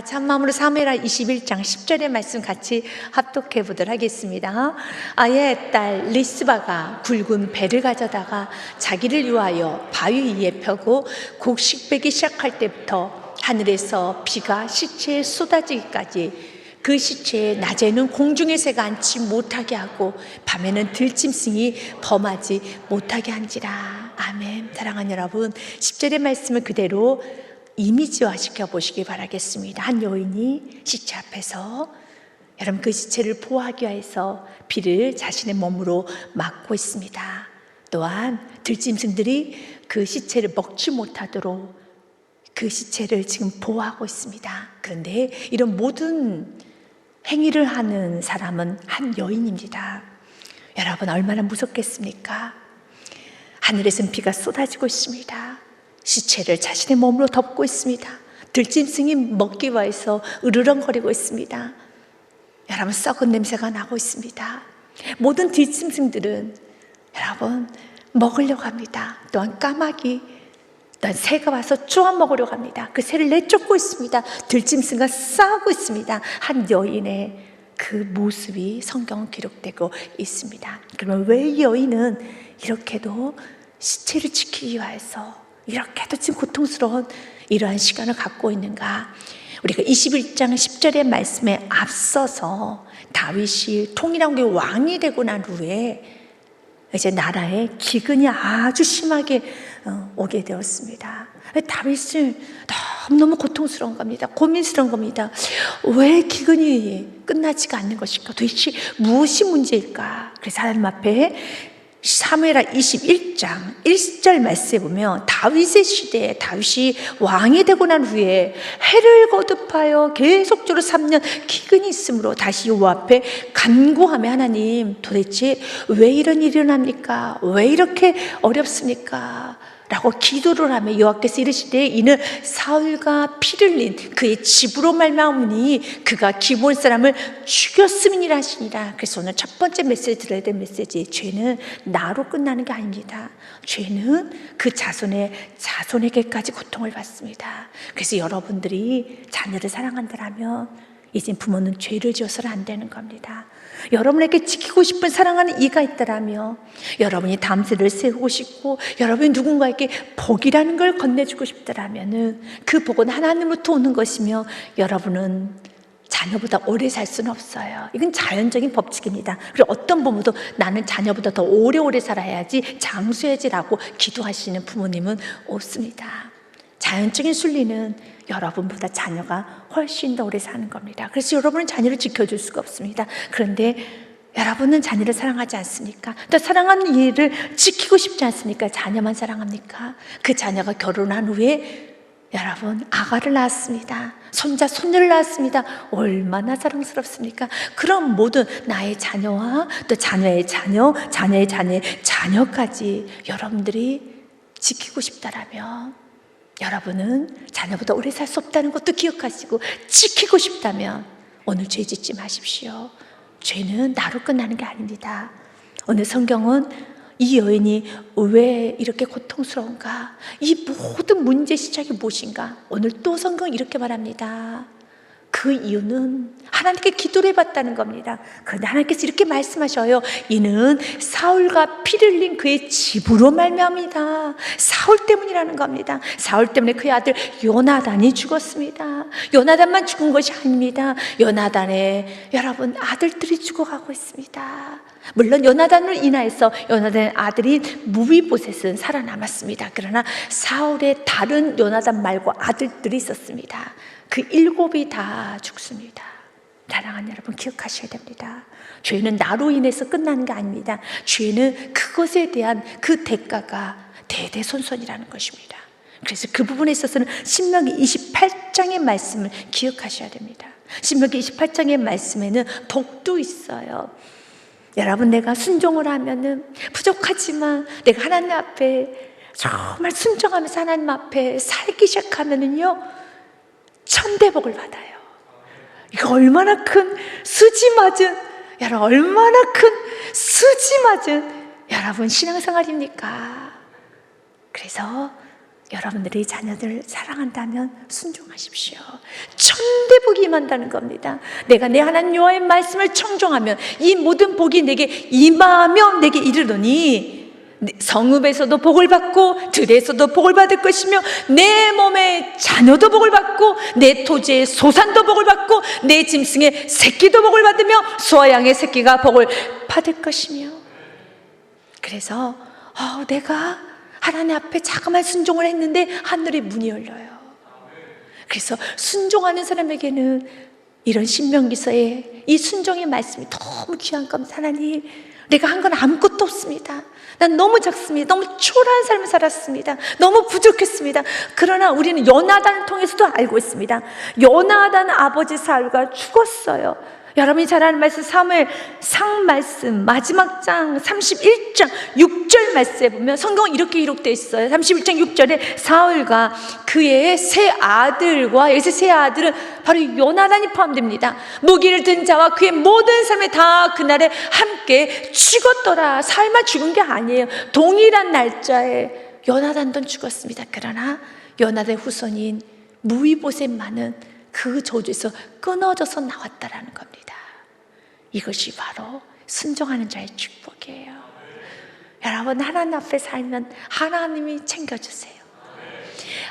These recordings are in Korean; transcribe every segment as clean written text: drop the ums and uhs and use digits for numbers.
참마음으로 사무엘하 21장 10절의 말씀 같이 합독해 보도록 하겠습니다. 아야의 딸 리스바가 굵은 배를 가져다가 자기를 위하여 바위 위에 펴고 곡식 빼기 시작할 때부터 하늘에서 비가 시체에 쏟아지기까지 그 시체에 낮에는 공중의 새가 앉지 못하게 하고 밤에는 들짐승이 범하지 못하게 한지라. 아멘. 사랑하는 여러분, 10절의 말씀을 그대로 이미지화 시켜보시기 바라겠습니다. 한 여인이 시체 앞에서 여러분 그 시체를 보호하기 위해서 비를 자신의 몸으로 막고 있습니다. 또한 들짐승들이 그 시체를 먹지 못하도록 그 시체를 지금 보호하고 있습니다. 그런데 이런 모든 행위를 하는 사람은 한 여인입니다. 여러분 얼마나 무섭겠습니까? 하늘에서는 비가 쏟아지고 있습니다. 시체를 자신의 몸으로 덮고 있습니다. 들짐승이 먹기 위해서 으르렁거리고 있습니다. 여러분 썩은 냄새가 나고 있습니다. 모든 들짐승들은 여러분 먹으려고 합니다. 또한 까마귀, 또한 새가 와서 쪼아 먹으려고 합니다. 그 새를 내쫓고 있습니다. 들짐승과 싸우고 있습니다. 한 여인의 그 모습이 성경은 기록되고 있습니다. 그러면 왜 이 여인은 이렇게도 시체를 지키기 위해서 이렇게도 지금 고통스러운 이러한 시간을 갖고 있는가? 우리가 21장 10절의 말씀에 앞서서 다윗이 통일왕국의 왕이 되고 난 후에 이제 나라에 기근이 아주 심하게 오게 되었습니다. 다윗은 너무너무 고통스러운 겁니다. 고민스러운 겁니다. 왜 기근이 끝나지가 않는 것일까? 도대체 무엇이 문제일까? 그래서 하나님 앞에 사무엘하 21장 1절 말씀에 보면 다윗의 시대에 다윗이 왕이 되고 난 후에 해를 거듭하여 계속적으로 3년 기근이 있으므로 다시 여호와 앞에 간구하며 하나님 도대체 왜 이런 일이 일어납니까? 왜 이렇게 어렵습니까? 라고 기도를 하며 여호와께서 이르시되 이는 사울과 피를 흘린 그의 집으로 말미암으니 그가 기브온 사람을 죽였음이니라 하시니라. 그래서 오늘 첫 번째 메시지 들어야 될 메시지, 죄는 나로 끝나는 게 아닙니다. 죄는 그 자손에게까지 고통을 받습니다. 그래서 여러분들이 자녀를 사랑한다면 이제 부모는 죄를 지어서는 안 되는 겁니다. 여러분에게 지키고 싶은 사랑하는 이가 있다라며 여러분이 다음 세대를 세우고 싶고 여러분이 누군가에게 복이라는 걸 건네주고 싶다라면 그 복은 하나님으로부터 오는 것이며 여러분은 자녀보다 오래 살 수는 없어요. 이건 자연적인 법칙입니다. 그리고 어떤 부모도 나는 자녀보다 더 오래오래 살아야지 장수해야지라고 기도하시는 부모님은 없습니다. 자연적인 순리는 여러분보다 자녀가 훨씬 더 오래 사는 겁니다. 그래서 여러분은 자녀를 지켜줄 수가 없습니다. 그런데 여러분은 자녀를 사랑하지 않습니까? 또 사랑하는 이를 지키고 싶지 않습니까? 자녀만 사랑합니까? 그 자녀가 결혼한 후에 여러분 아가를 낳았습니다. 손자, 손녀를 낳았습니다. 얼마나 사랑스럽습니까? 그럼 모든 나의 자녀와 또 자녀의 자녀, 자녀의 자녀의 자녀까지 여러분들이 지키고 싶다라면 여러분은 자녀보다 오래 살 수 없다는 것도 기억하시고 지키고 싶다면 오늘 죄 짓지 마십시오. 죄는 나로 끝나는 게 아닙니다. 오늘 성경은 이 여인이 왜 이렇게 고통스러운가? 이 모든 문제 시작이 무엇인가? 오늘 또 성경은 이렇게 말합니다. 그 이유는 하나님께 기도를 해봤다는 겁니다. 그런데 하나님께서 이렇게 말씀하셔요. 이는 사울과 피를 흘린 그의 집으로 말미암이다. 사울 때문이라는 겁니다. 사울 때문에 그의 아들 요나단이 죽었습니다. 요나단만 죽은 것이 아닙니다. 요나단의 여러분 아들들이 죽어가고 있습니다. 물론 요나단을 인하여서 요나단의 아들인 무비보셋은 살아남았습니다. 그러나 사울의 다른 요나단 말고 아들들이 있었습니다. 그 7이 다 죽습니다. 사랑하는 여러분 기억하셔야 됩니다. 죄는 나로 인해서 끝나는 게 아닙니다. 죄는 그것에 대한 그 대가가 대대손손이라는 것입니다. 그래서 그 부분에 있어서는 신명기 28장의 말씀을 기억하셔야 됩니다. 신명기 28장의 말씀에는 복도 있어요. 여러분 내가 순종을 하면은 부족하지만 내가 하나님 앞에 정말 순종하면서 하나님 앞에 살기 시작하면은요 천대복을 받아요. 이거 얼마나 큰 수지 맞은 여러분 얼마나 큰 수지 맞은 여러분 신앙생활입니까? 그래서 여러분들이 자녀들 사랑한다면 순종하십시오. 천대복이 임한다는 겁니다. 내가 내 하나님 여호와의 말씀을 청종하면 이 모든 복이 내게 임하며 내게 이르노니 성읍에서도 복을 받고 들에서도 복을 받을 것이며 내 몸의 자녀도 복을 받고 내 토지의 소산도 복을 받고 내 짐승의 새끼도 복을 받으며 소와 양의 새끼가 복을 받을 것이며. 그래서 내가 하나님 앞에 자그마한 순종을 했는데 하늘의 문이 열려요. 그래서 순종하는 사람에게는 이런 신명기서에 이 순종의 말씀이 너무 귀한 겁니다. 하나님, 내가 한 건 아무것도 없습니다. 난 너무 작습니다. 너무 초라한 삶을 살았습니다. 너무 부족했습니다. 그러나 우리는 요나단을 통해서도 알고 있습니다. 요나단 아버지 사울가 죽었어요. 여러분이 잘 아는 말씀, 사무엘상 말씀 마지막 장 31장 6절 말씀에 보면 성경은 이렇게 기록되어 있어요. 31장 6절에 사울과 그의 세 아들과, 여기서 세 아들은 바로 요나단이 포함됩니다. 무기를 든 자와 그의 모든 삶에 다 그날에 함께 죽었더라. 사울만 죽은 게 아니에요. 동일한 날짜에 요나단도 죽었습니다. 그러나 요나단의 후손인 무이보셋만은 그 저주에서 끊어져서 나왔다라는 겁니다. 이것이 바로 순종하는 자의 축복이에요. 여러분, 하나님 앞에 살면 하나님이 챙겨주세요.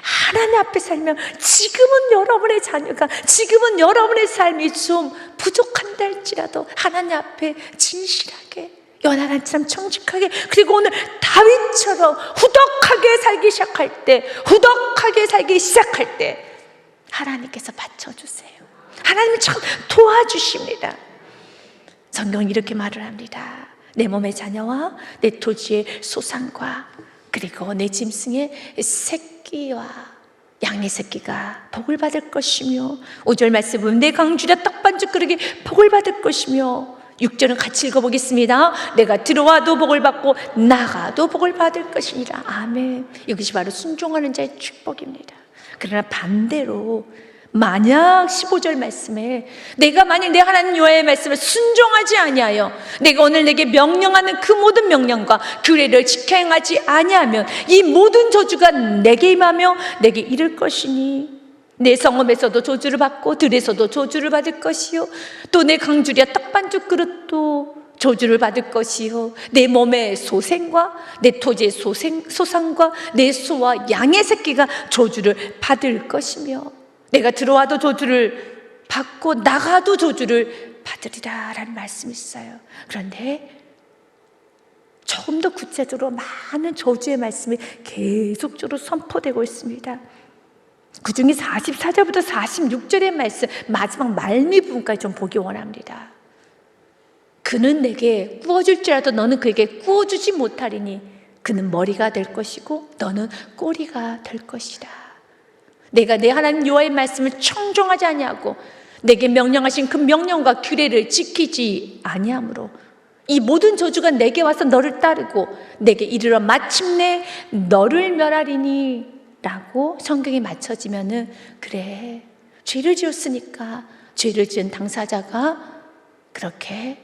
하나님 앞에 살면 지금은 여러분의 자녀가, 지금은 여러분의 삶이 좀 부족한다 할지라도 하나님 앞에 진실하게, 요나단처럼 정직하게, 그리고 오늘 다윗처럼 후덕하게 살기 시작할 때 하나님께서 받쳐주세요. 하나님이 참 도와주십니다. 성경은 이렇게 말을 합니다. 내 몸의 자녀와 내 토지의 소산과 그리고 내 짐승의 새끼와 양의 새끼가 복을 받을 것이며, 5절 말씀 보면 내 강주려 떡반죽 그릇이 복을 받을 것이며, 6절은 같이 읽어보겠습니다. 내가 들어와도 복을 받고 나가도 복을 받을 것이니라. 아멘. 이것이 바로 순종하는 자의 축복입니다. 그러나 반대로 만약 15절 말씀에 내가 만약 내 하나님 여호와의 말씀을 순종하지 아니하여 내가 오늘 내게 명령하는 그 모든 명령과 규례를 지켜 행하지 아니하면 이 모든 저주가 내게 임하며 내게 이를 것이니 내 성읍에서도 저주를 받고 들에서도 저주를 받을 것이요 또 내 강주리와 떡반죽 그릇도 저주를 받을 것이요 내 몸의 소생과 내 토지의 소산과 내 소와 양의 새끼가 저주를 받을 것이며 내가 들어와도 저주를 받고 나가도 저주를 받으리라 라는 말씀이 있어요. 그런데 조금 더 구체적으로 많은 저주의 말씀이 계속적으로 선포되고 있습니다. 그 중에 44절부터 46절의 말씀 마지막 말미 부분까지 좀 보기 원합니다. 그는 내게 구워줄지라도 너는 그에게 구워주지 못하리니 그는 머리가 될 것이고 너는 꼬리가 될 것이다. 내가 내 하나님 여호와의 말씀을 청종하지 아니하고 내게 명령하신 그 명령과 규례를 지키지 아니하므로 이 모든 저주가 내게 와서 너를 따르고 내게 이르러 마침내 너를 멸하리니 라고 성경에 맞춰지면은 그래, 죄를 지었으니까 죄를 지은 당사자가 그렇게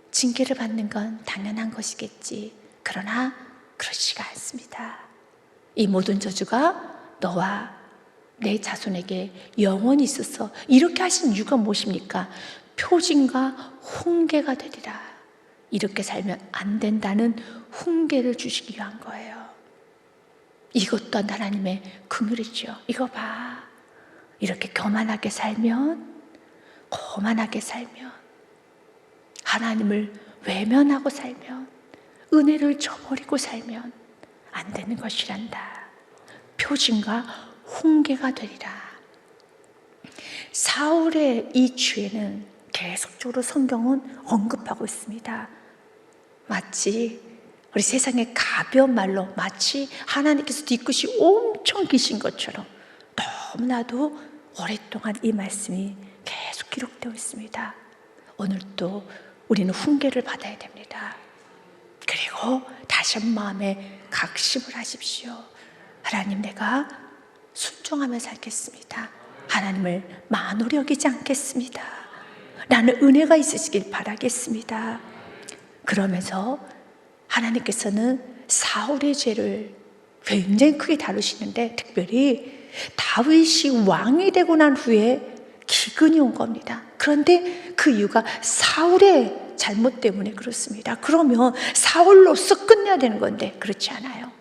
징계를 받는 건 당연한 것이겠지. 그러나 그렇지가 않습니다. 이 모든 저주가 너와 내 자손에게 영원히 있어서 이렇게 하신 이유가 무엇입니까? 표징과 훈계가 되리라. 이렇게 살면 안 된다는 훈계를 주시기 위한 거예요. 이것 또한 하나님의 긍휼이죠. 이거 봐, 이렇게 교만하게 살면, 거만하게 살면, 하나님을 외면하고 살면, 은혜를 저버리고 살면 안 되는 것이란다. 표징과 훈계가 되리라. 사울의 이 죄는 계속적으로 성경은 언급하고 있습니다. 마치 우리 세상의 가벼운 말로 마치 하나님께서 뒤끝이 엄청 기신 것처럼 너무나도 오랫동안 이 말씀이 계속 기록되어 있습니다. 오늘도 우리는 훈계를 받아야 됩니다. 그리고 다시 한번 마음에 각심을 하십시오. 하나님, 내가 순종하며 살겠습니다. 하나님을 만홀히 여기지 않겠습니다. 나는 은혜가 있으시길 바라겠습니다. 그러면서 하나님께서는 사울의 죄를 굉장히 크게 다루시는데, 특별히 다윗이 왕이 되고 난 후에 기근이 온 겁니다. 그런데 그 이유가 사울의 잘못 때문에 그렇습니다. 그러면 사울로서 끝내야 되는 건데 그렇지 않아요.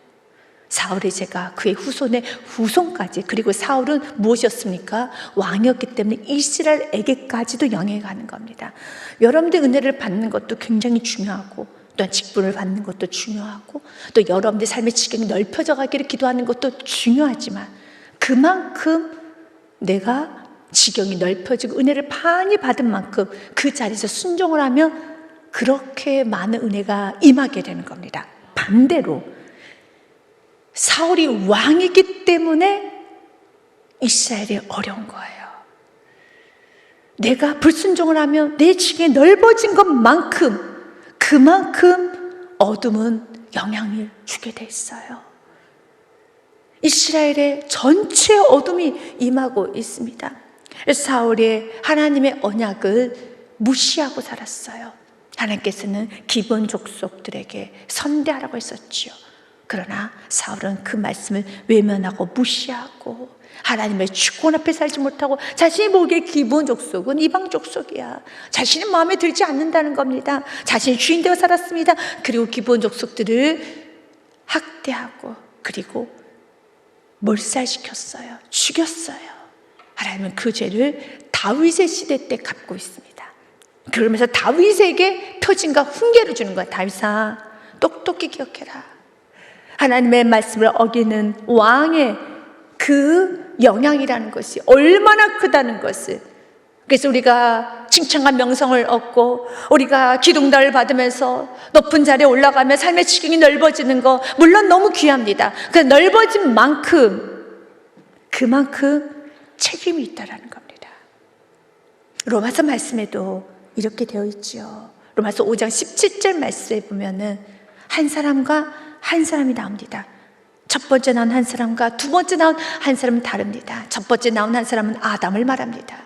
사울의 죄가 그의 후손의 후손까지, 그리고 사울은 무엇이었습니까? 왕이었기 때문에 이스라엘에게까지도 영향이 가는 겁니다. 여러분들 은혜를 받는 것도 굉장히 중요하고, 또한 직분을 받는 것도 중요하고, 또 여러분들 삶의 지경이 넓혀져 가기를 기도하는 것도 중요하지만, 그만큼 내가 지경이 넓혀지고 은혜를 많이 받은 만큼 그 자리에서 순종을 하면 그렇게 많은 은혜가 임하게 되는 겁니다. 반대로 사울이 왕이기 때문에 이스라엘이 어려운 거예요. 내가 불순종을 하면 내 지경이 넓어진 것만큼 그만큼 어둠은 영향을 주게 돼 있어요. 이스라엘의 전체 어둠이 임하고 있습니다. 사울이 하나님의 언약을 무시하고 살았어요. 하나님께서는 기본 족속들에게 선대하라고 했었지요. 그러나 사울은 그 말씀을 외면하고 무시하고 하나님의 주권 앞에 살지 못하고 자신이 보기에 기본 족속은 이방 족속이야, 자신의 마음에 들지 않는다는 겁니다. 자신이 주인 되어 살았습니다. 그리고 기본 족속들을 학대하고 그리고 몰살시켰어요. 죽였어요. 하나님은 그 죄를 다윗의 시대 때 갚고 있습니다. 그러면서 다윗에게 표징과 훈계를 주는 거야. 다윗아, 똑똑히 기억해라. 하나님의 말씀을 어기는 왕의 그 영향이라는 것이 얼마나 크다는 것을, 그래서 우리가 칭찬과 명성을 얻고 우리가 기둥달을 받으면서 높은 자리에 올라가며 삶의 지경이 넓어지는 거 물론 너무 귀합니다. 그 넓어진 만큼 그만큼 책임이 있다라는 겁니다. 로마서 말씀에도 이렇게 되어 있죠. 로마서 5장 17절 말씀에 보면은 한 사람과 한 사람이 나옵니다. 첫 번째 나온 한 사람과 두 번째 나온 한 사람은 다릅니다. 첫 번째 나온 한 사람은 아담을 말합니다.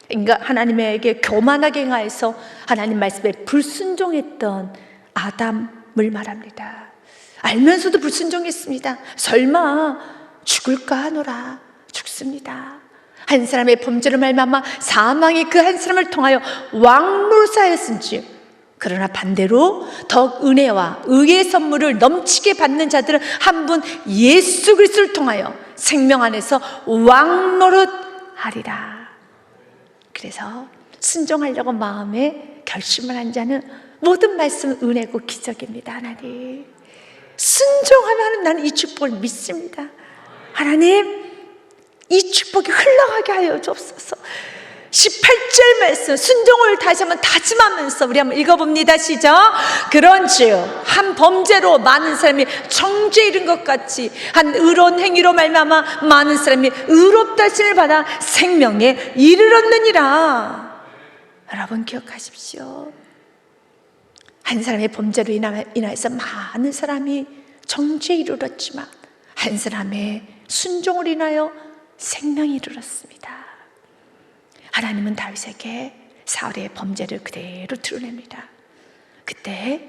그러니까 하나님에게 교만하게 행하여서 하나님 말씀에 불순종했던 아담을 말합니다. 알면서도 불순종했습니다. 설마 죽을까 하노라. 죽습니다. 한 사람의 범죄를 말미암아 사망이 그 한 사람을 통하여 왕노릇하였은지, 그러나 반대로 더욱 은혜와 의의 선물을 넘치게 받는 자들은 한 분 예수 그리스도를 통하여 생명 안에서 왕노릇하리라. 그래서 순종하려고 마음에 결심을 한 자는 모든 말씀은 은혜고 기적입니다. 하나님, 순종하면 나는 이 축복을 믿습니다. 하나님, 이 축복이 흘러가게 하여 주옵소서. 18절 말씀 순종을 다시 한번 다짐하면서 우리 한번 읽어봅니다. 시작. 그런즉 한 범죄로 많은 사람이 정죄에 이른 것 같이 한 의로운 행위로 말미암아 많은 사람이 의롭다심을 받아 생명에 이르렀느니라. 여러분 기억하십시오. 한 사람의 범죄로 인하여서 많은 사람이 정죄에 이르렀지만 한 사람의 순종을 인하여 생명이 이르렀습니다. 하나님은 다윗에게 사울의 범죄를 그대로 드러냅니다. 그때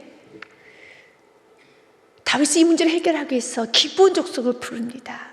다윗이 이 문제를 해결하기 위해서 기본 족속을 부릅니다.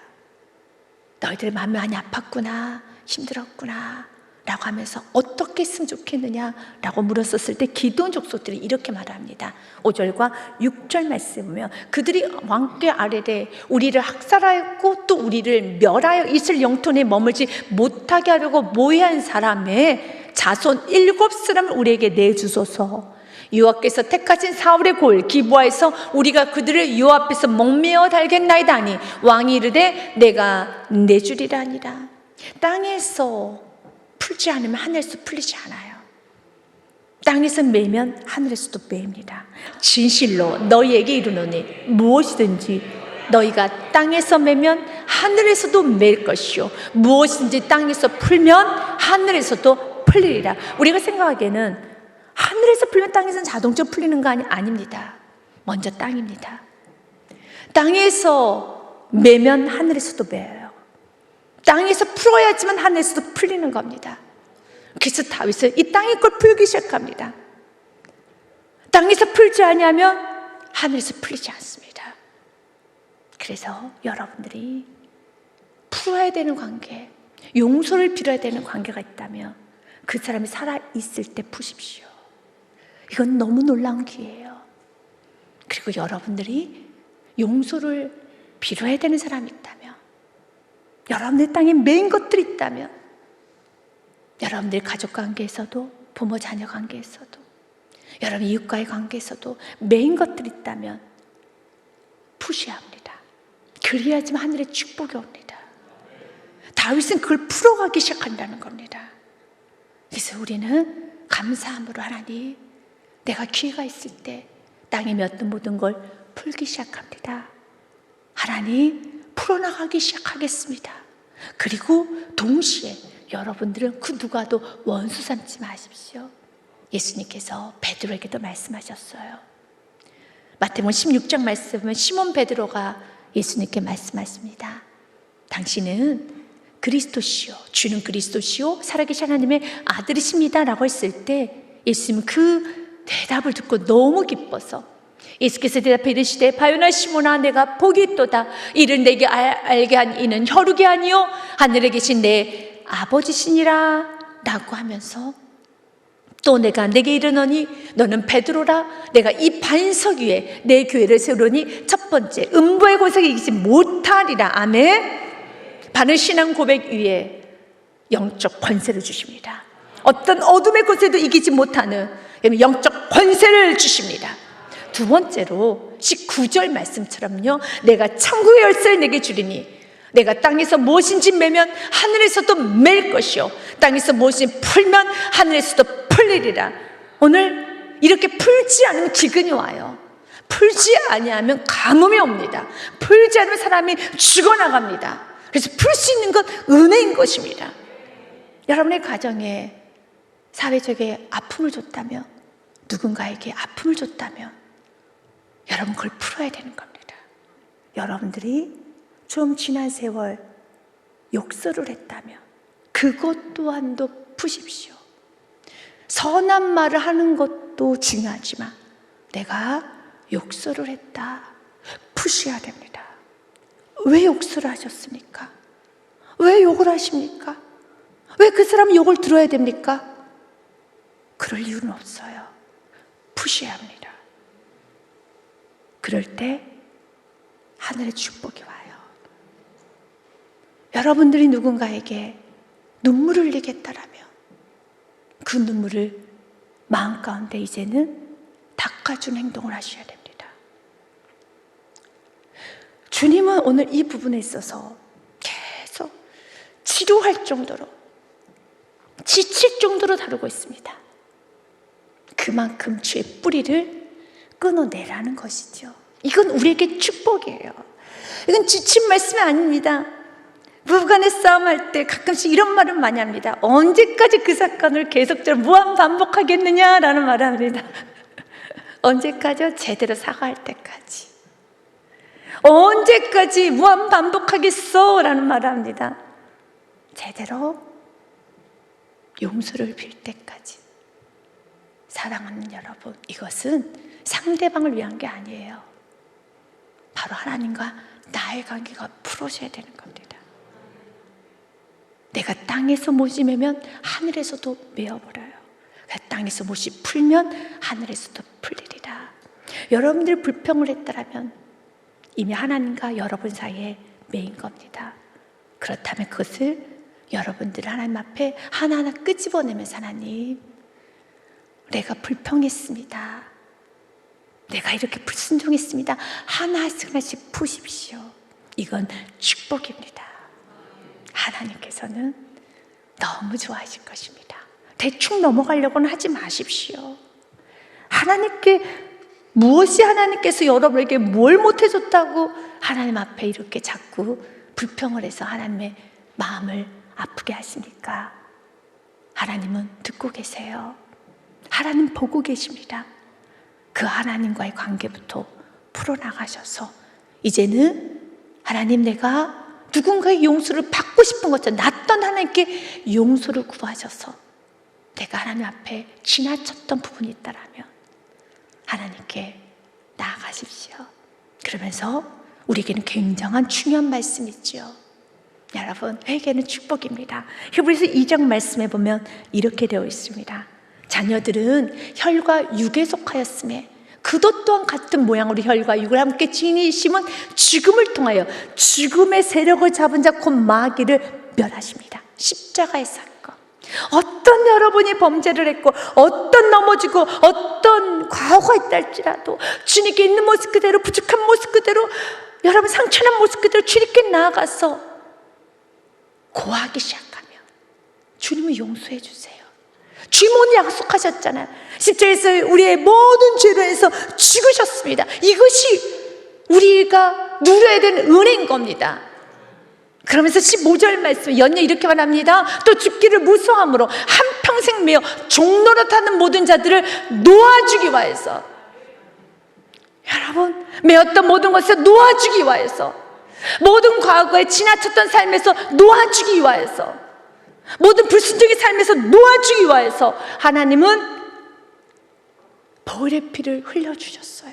너희들 마음이 많이 아팠구나, 힘들었구나 라고 하면서 어떻게 했으면 좋겠느냐 라고 물었었을 때 기도원 족속들이 이렇게 말합니다. 5절과 6절 말씀에 보면 그들이 왕께 아뢰되 우리를 학살하였고 또 우리를 멸하여 이스라엘 영토에 머물지 못하게 하려고 모해한 사람의 자손 7사람을 우리에게 내주소서. 여호와께서 택하신 사울의 골 기브아에서 우리가 그들을 여호와 앞에서 목매어 달겠나이다 하니 왕이 이르되 내가 내주리라 하니라. 땅에서 풀지 않으면 하늘에서 풀리지 않아요. 땅에서 매면 하늘에서도 매입니다. 진실로 너희에게 이르노니 무엇이든지 너희가 땅에서 매면 하늘에서도 매일 것이요 무엇인지 땅에서 풀면 하늘에서도 풀리리라. 우리가 생각하기에는 하늘에서 풀면 땅에서는 자동적으로 풀리는 거 아닙니다. 먼저 땅입니다. 땅에서 매면 하늘에서도 매요. 땅에서 풀어야지만 하늘에서도 풀리는 겁니다. 그래서 다윗은 이 땅의 걸 풀기 시작합니다. 땅에서 풀지 않으면 하늘에서 풀리지 않습니다. 그래서 여러분들이 풀어야 되는 관계, 용서를 빌어야 되는 관계가 있다면 그 사람이 살아있을 때 푸십시오. 이건 너무 놀라운 기회예요. 그리고 여러분들이 용서를 빌어야 되는 사람이 있다면, 여러분들 땅에 매인 것들이 있다면, 여러분들 가족 관계에서도, 부모 자녀 관계에서도, 여러분 이웃과의 관계에서도 매인 것들이 있다면 푸셔야 합니다. 그래야지만 하늘의 축복이 옵니다. 다윗은 그걸 풀어가기 시작한다는 겁니다. 그래서 우리는 감사함으로 하나님, 내가 기회가 있을 때 땅에 맺던 모든 걸 풀기 시작합니다. 하나님, 풀어나가기 시작하겠습니다. 그리고 동시에 여러분들은 그 누가도 원수 삼지 마십시오. 예수님께서 베드로에게도 말씀하셨어요. 마태복음 16장 말씀은 시몬 베드로가 예수님께 말씀하십니다. 당신은 그리스도시요, 주는 그리스도시요, 살아계신 하나님의 아들이십니다 라고 했을 때 예수님은 그 대답을 듣고 너무 기뻐서 예수께서 대답해 이르시되 바요나 시몬아, 내가 복이 있도다. 이를 내게 알게 한 이는 혈육이 아니요 하늘에 계신 내 아버지시니라 라고 하면서, 또 내가 내게 이르노니 너는 베드로라. 내가 이 반석 위에 내 교회를 세우노니 첫 번째 음부의 권세가 이기지 못하리라. 아멘. 바른 신앙 고백 위에 영적 권세를 주십니다. 어떤 어둠의 권세도 이기지 못하는 영적 권세를 주십니다. 두 번째로 19절 말씀처럼요, 내가 천국의 열쇠를 내게 주리니 내가 땅에서 무엇인지 매면 하늘에서도 맬 것이요 땅에서 무엇인지 풀면 하늘에서도 풀리리라. 오늘 이렇게 풀지 않으면 기근이 와요. 풀지 아니하면 가뭄이 옵니다. 풀지 않으면 사람이 죽어나갑니다. 그래서 풀 수 있는 건 은혜인 것입니다. 여러분의 가정에 사회적인 아픔을 줬다면, 누군가에게 아픔을 줬다면 여러분 그걸 풀어야 되는 겁니다. 여러분들이 좀 지난 세월 욕설을 했다면 그것 또한도 푸십시오. 선한 말을 하는 것도 중요하지만 내가 욕설을 했다, 푸셔야 됩니다. 왜 욕설을 하셨습니까? 왜 욕을 하십니까? 왜 그 사람 욕을 들어야 됩니까? 그럴 이유는 없어요. 푸셔야 합니다. 그럴 때 하늘의 축복이 와요. 여러분들이 누군가에게 눈물을 흘리겠다라면 그 눈물을 마음 가운데 이제는 닦아준 행동을 하셔야 됩니다. 주님은 오늘 이 부분에 있어서 계속 치료할 정도로, 지칠 정도로 다루고 있습니다. 그만큼 죄의 뿌리를 끊어내라는 것이죠. 이건 우리에게 축복이에요. 이건 지친 말씀이 아닙니다. 부부간의 싸움할 때 가끔씩 이런 말을 많이 합니다. 언제까지 그 사건을 계속적으로 무한 반복하겠느냐라는 말을 합니다. 언제까지요? 제대로 사과할 때까지. 언제까지 무한 반복하겠어? 라는 말을 합니다. 제대로 용서를 빌 때까지. 사랑하는 여러분, 이것은 상대방을 위한 게 아니에요. 바로 하나님과 나의 관계가 풀어져야 되는 겁니다. 내가 땅에서 못이 매면 하늘에서도 메어버려요. 땅에서 못이 풀면 하늘에서도 풀리리라. 여러분들 불평을 했다라면 이미 하나님과 여러분 사이에 매인 겁니다. 그렇다면 그것을 여러분들 하나님 앞에 하나하나 끄집어내면서, 하나님, 내가 불평했습니다. 내가 이렇게 불순종했습니다. 하나씩 푸십시오. 이건 축복입니다. 하나님께서는 너무 좋아하실 것입니다. 대충 넘어가려고는 하지 마십시오. 하나님께, 무엇이 하나님께서 여러분에게 뭘 못해줬다고 하나님 앞에 이렇게 자꾸 불평을 해서 하나님의 마음을 아프게 하십니까? 하나님은 듣고 계세요. 하나님 보고 계십니다. 그 하나님과의 관계부터 풀어나가셔서 이제는 하나님, 내가 누군가의 용서를 받고 싶은 것처럼 낯던 하나님께 용서를 구하셔서 내가 하나님 앞에 지나쳤던 부분이 있다라면 하나님께 나아가십시오. 그러면서 우리에게는 굉장한 중요한 말씀이죠. 여러분, 회개는 축복입니다. 히브리서 2장 말씀에 보면 이렇게 되어 있습니다. 자녀들은 혈과 육에 속하였음에 그도 또한 같은 모양으로 혈과 육을 함께 지니 심은 죽음을 통하여 죽음의 세력을 잡은 자 곧 마귀를 멸하십니다. 십자가의 사건. 어떤 여러분이 범죄를 했고 어떤 넘어지고 어떤 과거가 있다 할지라도 주님께 있는 모습 그대로, 부족한 모습 그대로, 여러분 상처난 모습 그대로 주님께 나아가서 고하기 시작하면 주님은 용서해 주세요. 주님 오늘 약속하셨잖아요. 십자가에서 우리의 모든 죄로 해서 죽으셨습니다. 이것이 우리가 누려야 되는 은혜인 겁니다. 그러면서 15절 말씀 연예 이렇게 말합니다. 또 죽기를 무서함으로 한평생 매어 종노릇하는 모든 자들을 놓아주기 위하여서, 여러분 매었던 모든 것을 놓아주기 위하여서, 모든 과거에 지나쳤던 삶에서 놓아주기 위하여서, 모든 불순종의 삶에서 놓아주기 위하여서 하나님은 보혈의 피를 흘려주셨어요.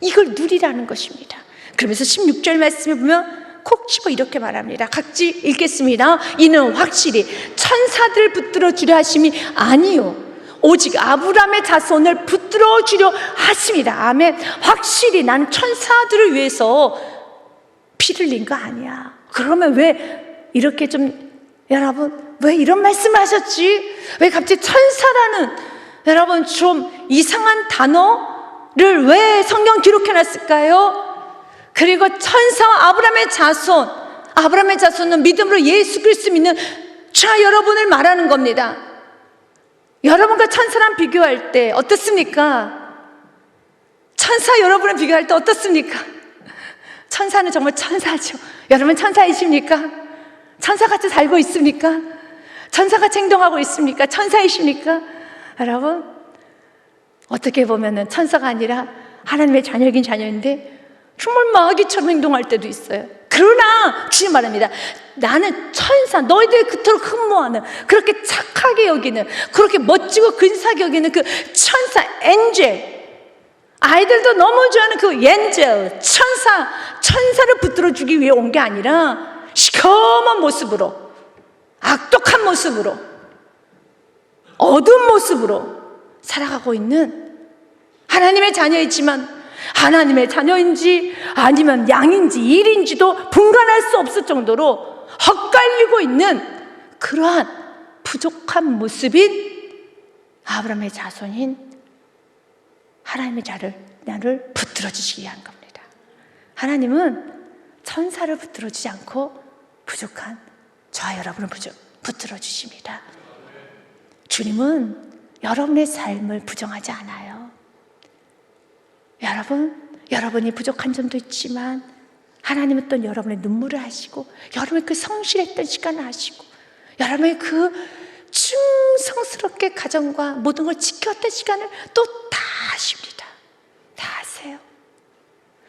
이걸 누리라는 것입니다. 그러면서 16절 말씀에 보면 콕 집어 이렇게 말합니다. 같이 읽겠습니다. 이는 확실히 천사들을 붙들어 주려 하심이 아니요 오직 아브라함의 자손을 붙들어 주려 하십니다. 아멘. 확실히 나는 천사들을 위해서 피를 흘린 거 아니야. 그러면 왜 이렇게 좀, 여러분 왜 이런 말씀을 하셨지? 왜 갑자기 천사라는, 여러분 좀 이상한 단어를 왜 성경 기록해 놨을까요? 그리고 천사와 아브라함의 자손, 아브라함의 자손은 믿음으로 예수 그리스도 믿는 자 여러분을 말하는 겁니다. 여러분과 천사랑 비교할 때 어떻습니까? 천사 여러분을 비교할 때 어떻습니까? 천사는 정말 천사죠. 여러분 천사이십니까? 천사같이 살고 있습니까? 천사같이 행동하고 있습니까? 천사이십니까? 여러분 어떻게 보면 천사가 아니라 하나님의 자녀이긴 자녀인데 정말 마귀처럼 행동할 때도 있어요. 그러나 주님 말합니다. 나는 천사, 너희들이 그토록 흠모하는, 그렇게 착하게 여기는, 그렇게 멋지고 근사하게 여기는 그 천사, 엔젤, 아이들도 너무 좋아하는 그 엔젤, 천사를 붙들어 주기 위해 온 게 아니라 시커먼 모습으로, 악독한 모습으로, 어두운 모습으로 살아가고 있는 하나님의 자녀이지만 하나님의 자녀인지 아니면 양인지 일인지도 분간할 수 없을 정도로 헛갈리고 있는 그러한 부족한 모습인 아브라함의 자손인 하나님의 나를 붙들어 주시기 위한 겁니다. 하나님은 천사를 붙들어 주지 않고 부족한 저와 여러분을 붙들어 주십니다. 주님은 여러분의 삶을 부정하지 않아요. 여러분이 부족한 점도 있지만 하나님은 또 여러분의 눈물을 하시고, 여러분의 그 성실했던 시간을 하시고, 여러분의 그 충성스럽게 가정과 모든 걸 지켰던 시간을 또 다 하십니다. 다 하세요.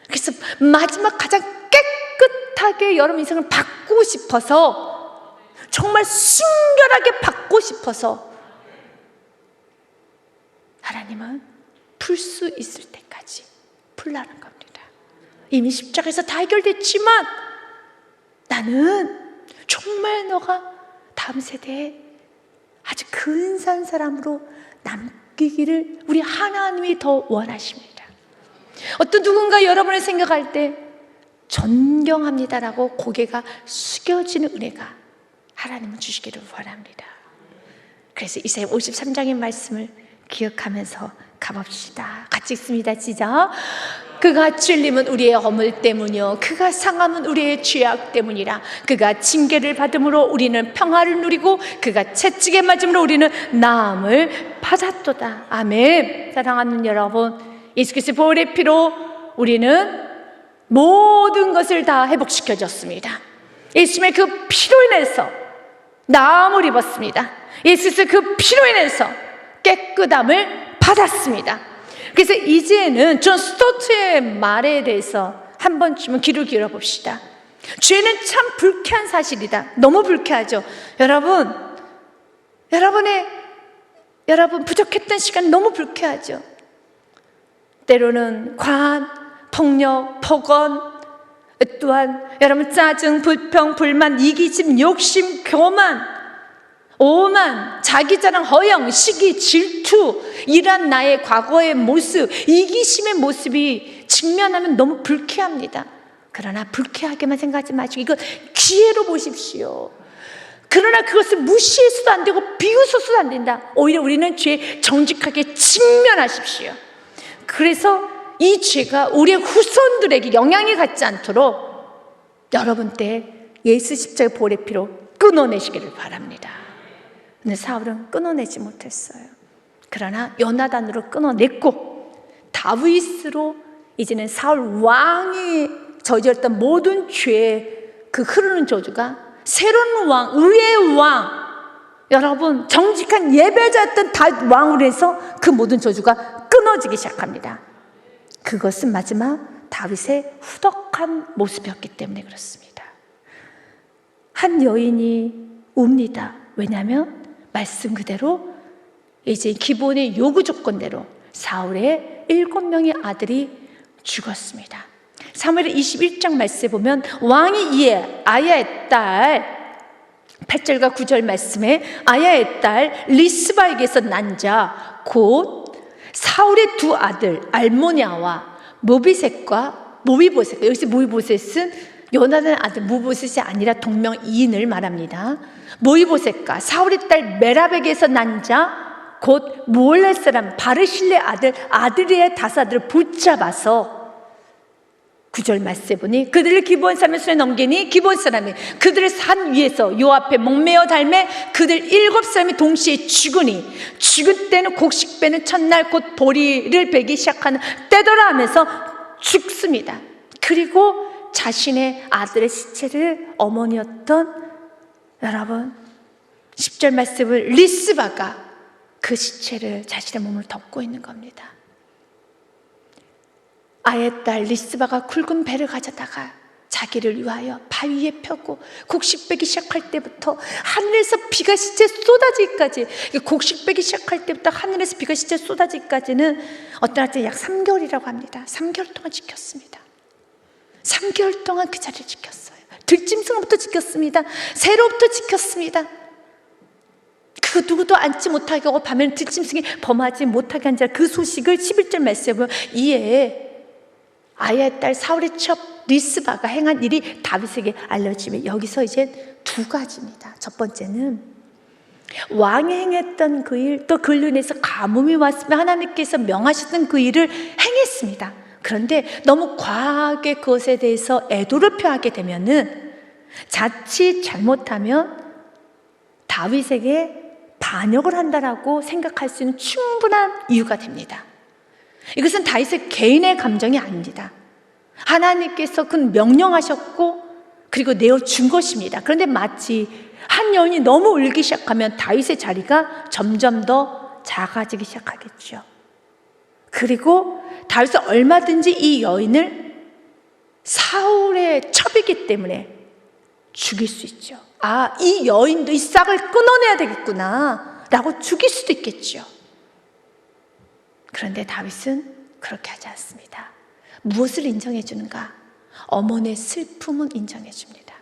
그래서 마지막 가장 깨끗하게 여러분 인생을 바꾸고 싶어서, 정말 순결하게 바꾸고 싶어서 하나님은 풀 수 있을 때까지 풀라는 겁니다. 이미 십자가에서 다 해결됐지만 나는 정말 너가 다음 세대에 아주 근사한 사람으로 남기기를 우리 하나님이 더 원하십니다. 어떤 누군가 여러분을 생각할 때 존경합니다라고 고개가 숙여지는 은혜가 하나님은 주시기를 원합니다. 그래서 이사야 53장의 말씀을 기억하면서 가봅시다. 같이 읽습니다. 시작. 그가 찔림은 우리의 허물 때문이요 그가 상함은 우리의 죄악 때문이라. 그가 징계를 받음으로 우리는 평화를 누리고 그가 채찍에 맞음으로 우리는 나음을 받았도다. 아멘. 사랑하는 여러분, 예수 그리스도의 보혈의 피로 우리는 모든 것을 다 회복시켜줬습니다. 예수님의 그 피로 인해서 나음을 입었습니다. 예수 그리스도의 그 피로 인해서 깨끗함을 받았습니다. 그래서 이제는 존 스토트의 말에 대해서 한 번쯤은 귀를 기울여 봅시다. 죄는 참 불쾌한 사실이다. 너무 불쾌하죠. 여러분 부족했던 시간 너무 불쾌하죠. 때로는 과한 폭력, 폭언, 또한 여러분 짜증, 불평, 불만, 이기심, 욕심, 교만, 오만, 자기자랑, 허영, 시기, 질투, 이런 나의 과거의 모습, 이기심의 모습이 직면하면 너무 불쾌합니다. 그러나 불쾌하게만 생각하지 마시고 이거 기회로 보십시오. 그러나 그것을 무시해서도 안 되고 비웃어서도 안 된다. 오히려 우리는 죄에 정직하게 직면하십시오. 그래서 이 죄가 우리의 후손들에게 영향이 갖지 않도록 여러분 때 예수 십자가의 보혈의 피로 끊어내시기를 바랍니다. 근데 사울은 끊어내지 못했어요. 그러나 요나단으로 끊어냈고 다윗으로 이제는 사울 왕이 저질렀던 모든 죄의 그 흐르는 저주가 새로운 왕, 의의 왕, 여러분 정직한 예배자였던 다윗 왕으로 해서 그 모든 저주가 끊어지기 시작합니다. 그것은 마지막 다윗의 후덕한 모습이었기 때문에 그렇습니다. 한 여인이 웁니다. 왜냐하면 말씀 그대로 이제 기본의 요구 조건대로 사울의 7명의 아들이 죽었습니다. 사무엘 21장 말씀에 보면 왕이 이에 아야의 딸 8절과 9절 말씀에 아야의 딸 리스바에게서 난 자 곧 사울의 두 아들 알모냐와 모비셋과 여기서 모비보셋은 요나단의 아들 모비보셋이 아니라 동명이인을 말합니다. 모비보셋과 사울의 딸 메랍에게서 난 자 곧 무올렛 사람 바르실레 아들 아드리의 다섯 아들을 붙잡아서 9절 말씀에 보니 그들을 기브온 사람의 손에 넘기니 기브온 사람이 그들을 산 위에서 요 앞에 목매어 달매 그들 7사람이 동시에 죽으니 죽을 때는 곡식 빼는 첫날 곧 보리를 베기 시작하는 때더라 하면서 죽습니다. 그리고 자신의 아들의 시체를 어머니였던 여러분 10절 말씀을 리스바가 그 시체를 자신의 몸을 덮고 있는 겁니다. 아의 딸 리스바가 굵은 배를 가져다가 자기를 위하여 바위 위에 펴고 곡식 빼기 시작할 때부터 하늘에서 비가 시체에 쏟아지기까지, 곡식 빼기 시작할 때부터 하늘에서 비가 시체에 쏟아지기까지는 어떤 학자는 약 3개월이라고 합니다. 3개월 동안 지켰습니다. 3개월 동안 그 자리를 지켰어요. 들짐승부터 지켰습니다. 새로부터 지켰습니다. 그 누구도 앉지 못하게 하고 밤에는 들짐승이 범하지 못하게 한 자 그 소식을 11절 말씀에 보면 이에 아야의 딸 사울의 첩 리스바가 행한 일이 다윗에게 알려지면 여기서 이제 두 가지입니다. 첫 번째는 왕이 행했던 그 일, 또 그로 인해서 가뭄이 왔으면 하나님께서 명하셨던 그 일을 행했습니다. 그런데 너무 과하게 그것에 대해서 애도를 표하게 되면은 자칫 잘못하면 다윗에게 반역을 한다라고 생각할 수 있는 충분한 이유가 됩니다. 이것은 다윗의 개인의 감정이 아닙니다. 하나님께서 그 명령하셨고 그리고 내어준 것입니다. 그런데 마치 한 여인이 너무 울기 시작하면 다윗의 자리가 점점 더 작아지기 시작하겠죠. 그리고 다윗은 얼마든지 이 여인을 사울의 첩이기 때문에 죽일 수 있죠. 아, 이 여인도 이 싹을 끊어내야 되겠구나 라고 죽일 수도 있겠죠. 그런데 다윗은 그렇게 하지 않습니다. 무엇을 인정해 주는가? 어머니의 슬픔은 인정해 줍니다.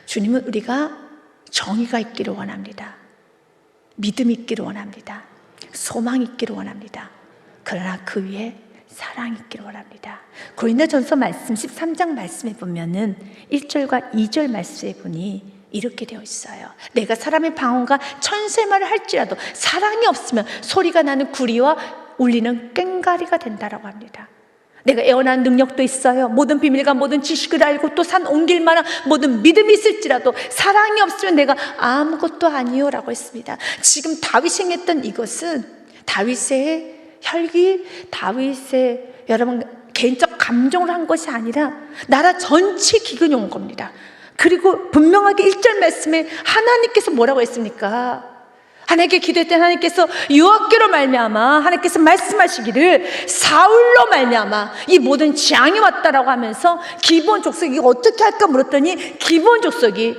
주님은 우리가 정의가 있기를 원합니다. 믿음이 있기를 원합니다. 소망이 있기를 원합니다. 그러나 그 위에 사랑이 있기를 원합니다. 고린도전서 말씀 13장 말씀에 보면은 1절과 2절 말씀에 보니 이렇게 되어 있어요. 내가 사람의 방언과 천사의 말을 할지라도 사랑이 없으면 소리가 나는 구리와 울리는 꽹과리가 된다라고 합니다. 내가 애원하는 능력도 있어요. 모든 비밀과 모든 지식을 알고 또 산 옮길 만한 모든 믿음이 있을지라도 사랑이 없으면 내가 아무것도 아니요 라고 했습니다. 지금 다윗이 행했던 이것은 다윗의 혈기, 다윗의 여러분 개인적 감정으로 한 것이 아니라 나라 전체 기근이 온 겁니다. 그리고 분명하게 1절 말씀에 하나님께서 뭐라고 했습니까? 하나님께 기도했던 하나님께서 여호와께로 말미암아 하나님께서 말씀하시기를 사울로 말미암아 이 모든 재앙이 왔다라고 하면서 기브온 족속이 어떻게 할까 물었더니 기브온 족속이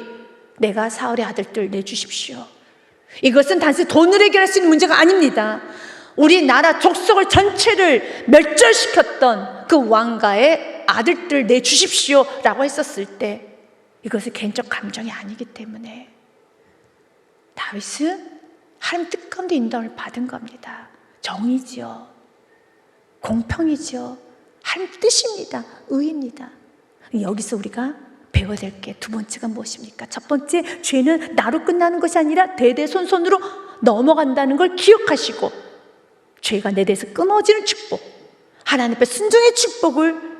내가 사울의 아들들 내주십시오. 이것은 단순히 돈으로 해결할 수 있는 문제가 아닙니다. 우리나라 족속을 전체를 멸절시켰던 그 왕가의 나의 아들들 내주십시오 라고 했었을 때 이것은 개인적 감정이 아니기 때문에 다윗은 하나님 뜻 가운데 인도를 받은 겁니다. 정의지요, 공평이지요, 하나님 뜻입니다. 의입니다. 여기서 우리가 배워야 될 게 두 번째가 무엇입니까? 첫 번째, 죄는 나로 끝나는 것이 아니라 대대손손으로 넘어간다는 걸 기억하시고, 죄가 내 대에서 끊어지는 축복, 하나님 앞에 순종의 축복을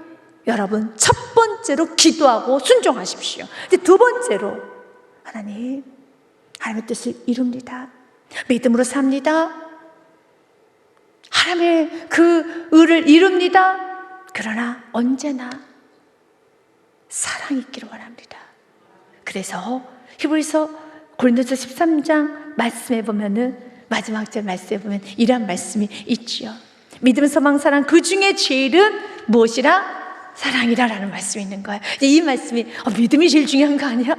여러분 첫 번째로 기도하고 순종하십시오. 이제 두 번째로, 하나님의 뜻을 이룹니다. 믿음으로 삽니다. 하나님의 그 의를 이룹니다. 그러나 언제나 사랑이 있기를 원합니다. 그래서 히브리서 고린도서 13장 말씀해 보면은, 마지막 절 말씀해 보면 이런 말씀이 있지요. 믿음, 소망, 사랑, 그 중에 제일은 무엇이라? 사랑이라라는 말씀이 있는 거예요. 이 말씀이 믿음이 제일 중요한 거 아니야?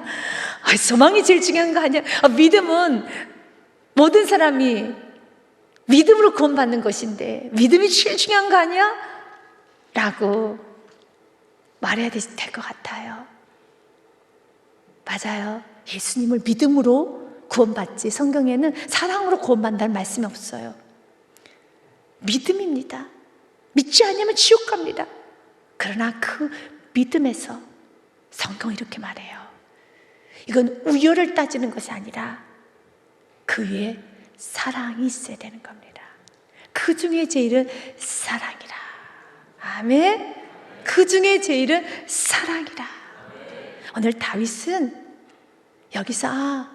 소망이 제일 중요한 거 아니야? 믿음은 모든 사람이 믿음으로 구원받는 것인데 믿음이 제일 중요한 거 아니야? 라고 말해야 될 것 같아요. 맞아요. 예수님을 믿음으로 구원받지, 성경에는 사랑으로 구원받는다는 말씀이 없어요. 믿음입니다. 믿지 않으면 지옥 갑니다. 그러나 그 믿음에서 성경은 이렇게 말해요. 이건 우열을 따지는 것이 아니라 그 위에 사랑이 있어야 되는 겁니다. 그 중에 제일은 사랑이라. 아멘. 그 중에 제일은 사랑이라. 오늘 다윗은 여기서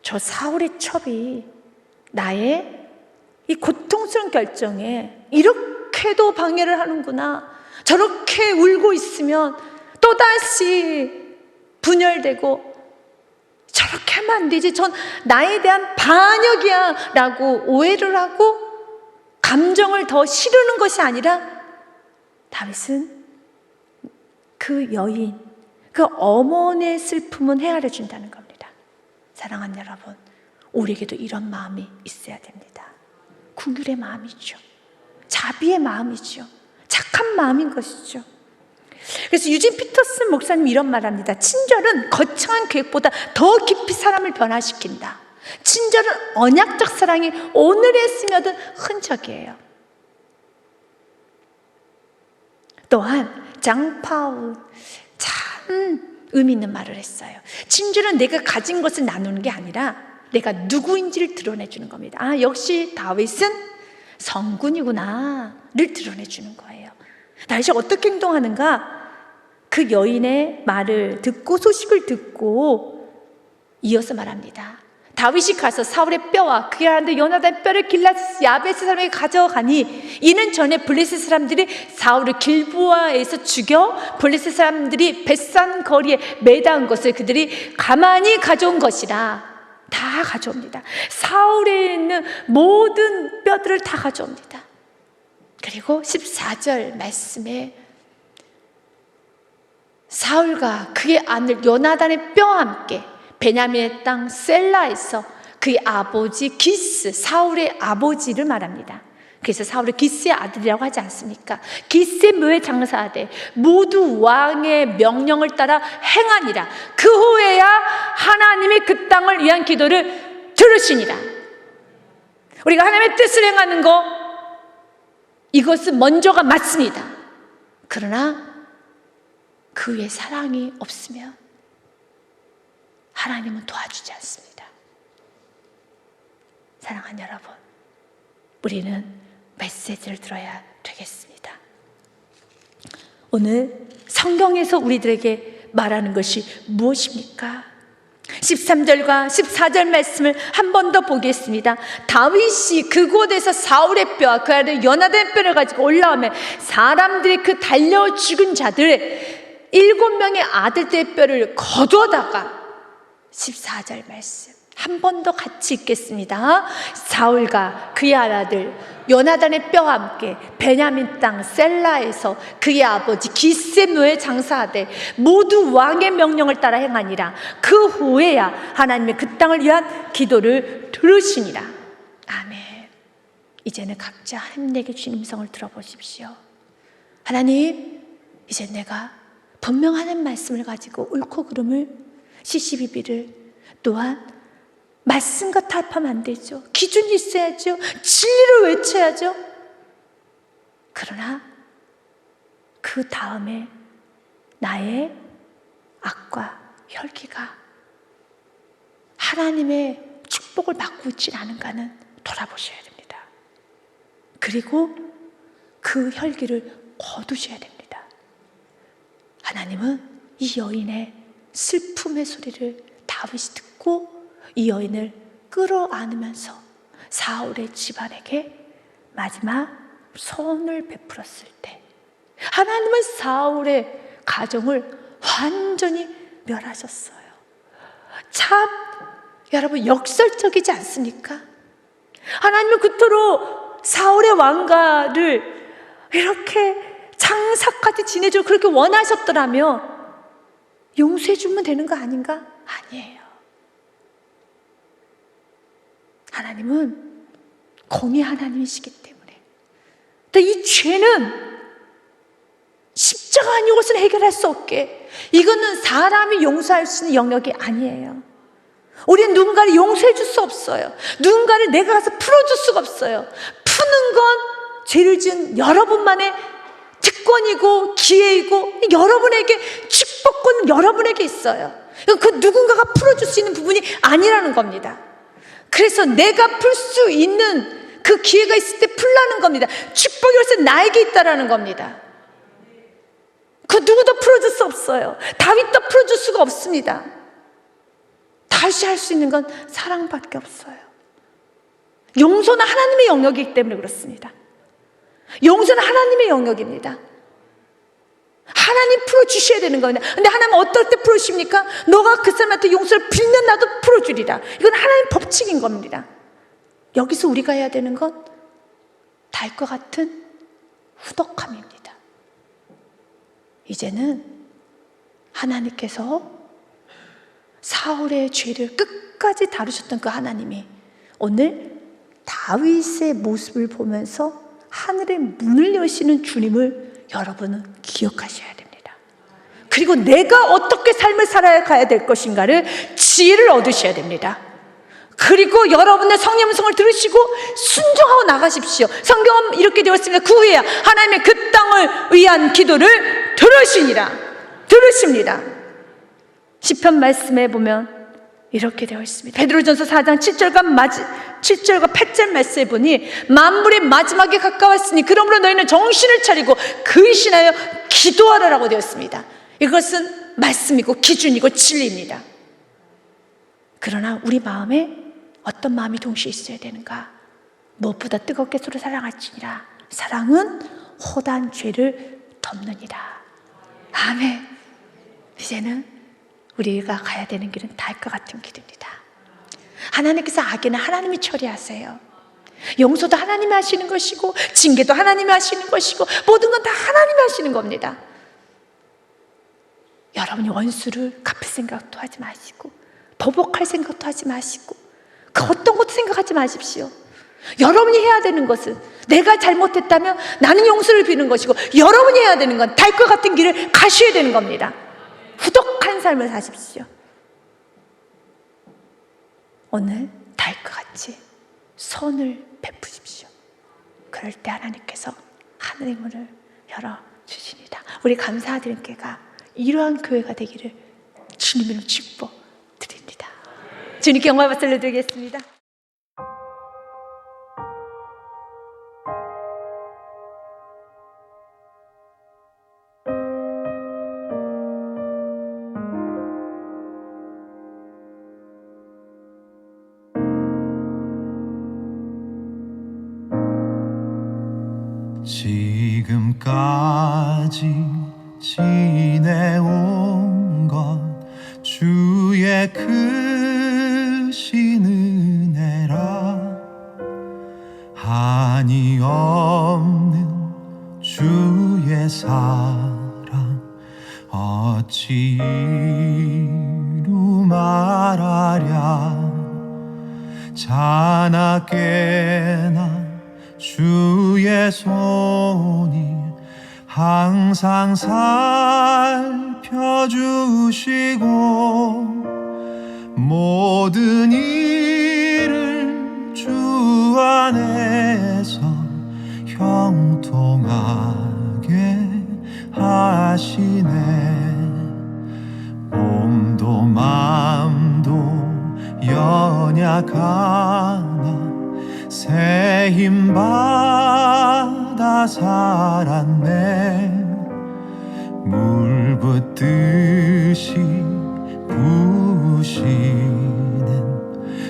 저 사울의 첩이 나의 이 고통스러운 결정에 이렇게도 방해를 하는구나, 저렇게 울고 있으면 또다시 분열되고 저렇게 하면 안 되지, 전 나에 대한 반역이야 라고 오해를 하고 감정을 더 실으는 것이 아니라, 다윗은 그 여인, 그 어머니의 슬픔은 헤아려 준다는 겁니다. 사랑하는 여러분, 우리에게도 이런 마음이 있어야 됩니다. 긍휼의 마음이죠, 자비의 마음이죠, 착한 마음인 것이죠. 그래서 유진 피터슨 목사님 이런 말합니다. 친절은 거창한 계획보다 더 깊이 사람을 변화시킨다. 친절은 언약적 사랑이 오늘에 스며든 흔적이에요. 또한 장파울 참 의미 있는 말을 했어요. 친절은 내가 가진 것을 나누는 게 아니라 내가 누구인지를 드러내주는 겁니다. 역시 다윗은 성군이구나를 드러내주는 거예요. 다윗이 어떻게 행동하는가? 그 여인의 말을 듣고, 소식을 듣고 이어서 말합니다. 다윗이 가서 사울의 뼈와 그의 아들 요나단의 뼈를 길라스 야베스 사람에게 가져가니, 이는 전에 블레셋 사람들이 사울을 길보아에서 죽여 블레셋 사람들이 벳산 거리에 매다은 것을 그들이 가만히 가져온 것이라. 다 가져옵니다. 사울에 있는 모든 뼈들을 다 가져옵니다. 그리고 14절 말씀에 사울과 그의 아들 요나단의 뼈와 함께 베냐민의 땅 셀라에서 그의 아버지 기스, 사울의 아버지를 말합니다. 그래서 사울을 기스의 아들이라고 하지 않습니까? 기스의 묘에 장사하되 모두 왕의 명령을 따라 행하니라. 그 후에야 하나님이 그 땅을 위한 기도를 들으시니라. 우리가 하나님의 뜻을 행하는 거, 이것은 먼저가 맞습니다. 그러나 그 위에 사랑이 없으면 하나님은 도와주지 않습니다. 사랑하는 여러분, 우리는 메시지를 들어야 되겠습니다. 오늘 성경에서 우리들에게 말하는 것이 무엇입니까? 13절과 14절 말씀을 한 번 더 보겠습니다. 다윗이 그곳에서 사울의 뼈와 그 아들 요나단의 뼈를 가지고 올라오면 사람들이 그 달려 죽은 자들 7명의 아들들의 뼈를 거두어다가, 14절 말씀 한 번 더 같이 읽겠습니다. 사울과 그의 아들 요나단의 뼈와 함께 베냐민 땅 셀라에서 그의 아버지 기스의 묘에 장사하되 모두 왕의 명령을 따라 행하니라. 그 후에야 하나님의 그 땅을 위한 기도를 들으시니라. 아멘. 이제는 각자 하나님에게 주신 음성을 들어보십시오. 하나님, 이제 내가 분명한 말씀을 가지고 옳고 그름을, 시시비비를, 또한 말씀과 타협하면 안 되죠. 기준이 있어야죠. 진리를 외쳐야죠. 그러나 그 다음에 나의 악과 혈기가 하나님의 축복을 받고 있지 않은가는 돌아보셔야 됩니다. 그리고 그 혈기를 거두셔야 됩니다. 하나님은 이 여인의 슬픔의 소리를 다윗이 듣고 이 여인을 끌어안으면서 사울의 집안에게 마지막 선을 베풀었을 때 하나님은 사울의 가정을 완전히 멸하셨어요. 참 여러분 역설적이지 않습니까? 하나님은 그토록 사울의 왕가를 이렇게 장사까지 지내주고 그렇게 원하셨더라면 용서해 주면 되는 거 아닌가? 아니에요. 하나님은 공의 하나님이시기 때문에 이 죄는 십자가 아닌 것은 해결할 수 없게, 이거는 사람이 용서할 수 있는 영역이 아니에요. 우리는 누군가를 용서해 줄 수 없어요. 누군가를 내가 가서 풀어줄 수가 없어요. 푸는 건 죄를 지은 여러분만의 특권이고 기회이고 여러분에게 축복권은 여러분에게 있어요. 그 누군가가 풀어줄 수 있는 부분이 아니라는 겁니다. 그래서 내가 풀 수 있는 그 기회가 있을 때 풀라는 겁니다. 축복이 벌써 나에게 있다라는 겁니다. 그 누구도 풀어줄 수 없어요. 다윗도 풀어줄 수가 없습니다. 다윗이 할 수 있는 건 사랑밖에 없어요. 용서는 하나님의 영역이기 때문에 그렇습니다. 용서는 하나님의 영역입니다. 하나님 풀어주셔야 되는 겁니다. 근데 하나님은 어떨 때 풀어주십니까? 너가 그 사람한테 용서를 빌면 나도 풀어주리라. 이건 하나님 법칙인 겁니다. 여기서 우리가 해야 되는 건 다윗과 같은 후덕함입니다. 이제는 하나님께서 사울의 죄를 끝까지 다루셨던 그 하나님이 오늘 다윗의 모습을 보면서 하늘의 문을 여시는 주님을 여러분은 기억하셔야 됩니다. 그리고 내가 어떻게 삶을 살아야 가야 될 것인가를 지혜를 얻으셔야 됩니다. 그리고 여러분의 성령 음성을 들으시고 순종하고 나가십시오. 성경은 이렇게 되었습니다. 그 후에 하나님의 그 땅을 위한 기도를 들으십니다. 시편 말씀에 보면 이렇게 되어 있습니다. 베드로전서 4장 7절과 8절 말씀에 보니 만물의 마지막에 가까웠으니 그러므로 너희는 정신을 차리고 근신하여 기도하라라고 되어 있습니다. 이것은 말씀이고 기준이고 진리입니다. 그러나 우리 마음에 어떤 마음이 동시에 있어야 되는가? 무엇보다 뜨겁게 서로 사랑할지니라. 사랑은 허다한 죄를 덮느니라. 아멘. 이제는 우리가 가야 되는 길은 다윗과 같은 길입니다. 하나님께서 악에는 하나님이 처리하세요. 용서도 하나님이 하시는 것이고 징계도 하나님이 하시는 것이고 모든 건 다 하나님이 하시는 겁니다. 여러분이 원수를 갚을 생각도 하지 마시고 보복할 생각도 하지 마시고 그 어떤 것도 생각하지 마십시오. 여러분이 해야 되는 것은 내가 잘못했다면 나는 용서를 비는 것이고 여러분이 해야 되는 건 다윗과 같은 길을 가셔야 되는 겁니다. 후덕한 삶을 사십시오. 오늘 다윗과 같이 선을 베푸십시오. 그럴 때 하나님께서 하늘의 문을 열어주시니다. 우리 감사드린 교회가 이러한 교회가 되기를 주님으로 축복드립니다. 주님께 영광 박수 올려드리겠습니다. 지금까지 지내온 것 주의 크신 은혜라. 한이 없는 주의 사랑 어찌 이루 말하랴. 자나깨나 주의 손이 항상 살펴주시고 모든 일을 주 안에서 형통하게 하시네. 몸도 마음도 연약하나 새 힘 받아 살았네. 물 붓듯이 부으시는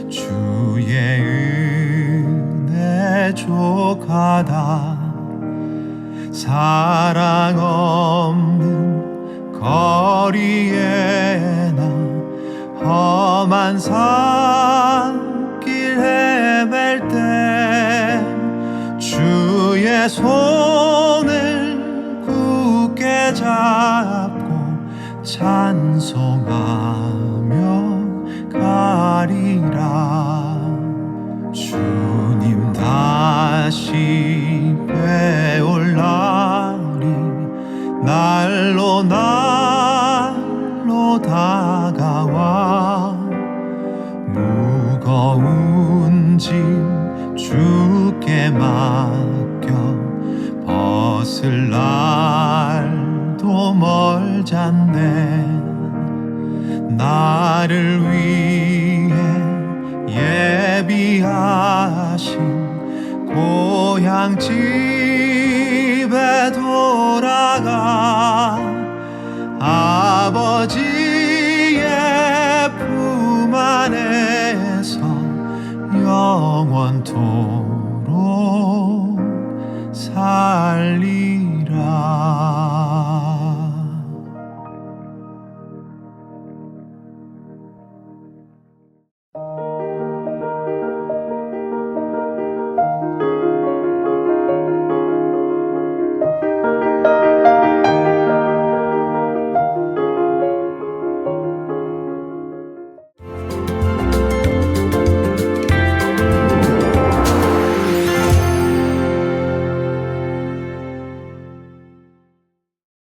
주의 은혜 족하다. 사랑 없는 거리에나 험한 산길 헤맬 때 주의 손을 굳게 잡고 찬송하며 가리라. 주님 다시 뵈올 날이 날로 날로 다가와 무거운 짐 주께 맡겨 벗을 날도 멀잖네. 나를 위해 예비하신 고향 집에 돌아가 아버지의 품 안에서 영원토록 살리